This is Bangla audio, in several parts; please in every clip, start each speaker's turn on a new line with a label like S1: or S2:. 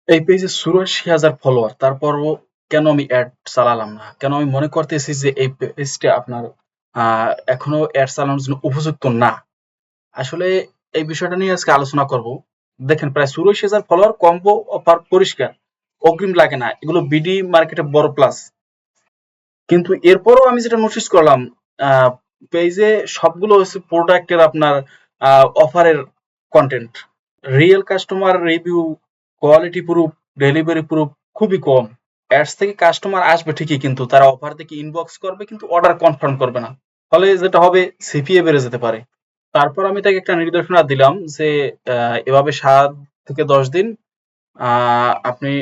S1: এই পেজে ৮৪,০০০ ফলোয়ার, তারপরও কেন আমি অ্যাড চালালাম না? কেন আমি মনে করতেছি যে এই পেজটা আপনার এখনো অ্যাড চালানোর জন্য উপযুক্ত না? আসলে এই বিষয়টা নিয়ে আজকে আলোচনা করব। দেখেন, প্রায় ৮৪,০০০ ফলোয়ার, কম্বো অফার পরিষ্কার, অগ্রিম লাগে না, এগুলো বিডি মার্কেটে বড় প্লাস। কিন্তু এরপরও আমি যেটা নোটিস করলাম, পেজে সবগুলো হচ্ছে প্রোডাক্টের আপনার অফারের content. Real customer review, quality proof, delivery proof খুবই কম। অ্যাডস থেকে কাস্টমার আসবে ঠিকই, কিন্তু তারা অফার থেকে ইনবক্স করবে কিন্তু অর্ডার কনফার্ম করবে না। ফলে যেটা হবে, সিপিএ বেড়ে যেতে পারে। তারপর আমি তাকে একটা নির্দেশনা দিলাম যে এভাবে ৭ থেকে ১০ দিন আপনি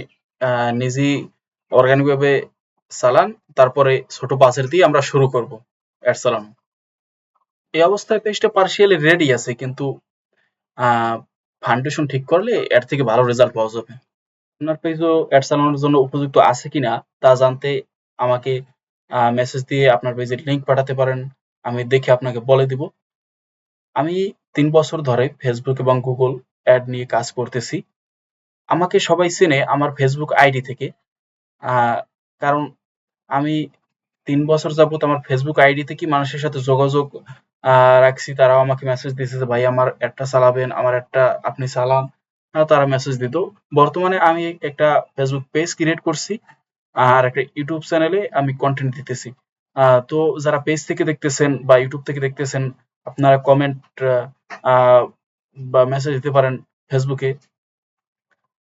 S1: নিজেই অর্গানিক ভাবে চালান, তারপরে ছোট বাজেট দিয়ে আমরা শুরু করব অ্যাড চালানো। এই অবস্থায় পেজটা পার্শিয়ালি রেডি আছে, কিন্তু ফাউন্ডেশন ঠিক করলে এর থেকে ভালো রেজাল্ট পাওয়া যাবে। আপনার পেজও অ্যাড চালানোর জন্য উপযুক্ত আছে কিনা তা জানতে আমাকে মেসেজ দিয়ে আপনার পেজের লিংক পাঠাতে পারেন। আমি দেখে আপনাকে বলে দিব। আমি ৩ বছর ধরে ফেসবুক এবং গুগল অ্যাড নিয়ে কাজ করতেছি। আমাকে সবাই চেনে আমার ফেসবুক আইডি থেকে। কারণ আমি ৩ বছর যাবত আমার ফেসবুক আইডি থেকে মানুষের সাথে যোগাযোগ রাখছি। তারাও আমাকে মেসেজ দিছে যে ভাই আমার অ্যাডটা চালাবেন, আমার অ্যাডটা আপনি চালান। তারা মেসেজ দিত। বর্তমানে আমি একটা ফেসবুক পেজ ক্রিয়েট করছি, আর একটা ইউটিউব চ্যানেলে আমি কন্টেন্ট দিতেছি। তো যারা পেজ থেকে দেখতেছেন বা ইউটিউব থেকে দেখতেছেন, আপনারা কমেন্ট বা মেসেজ দিতে পারেন ফেসবুকে।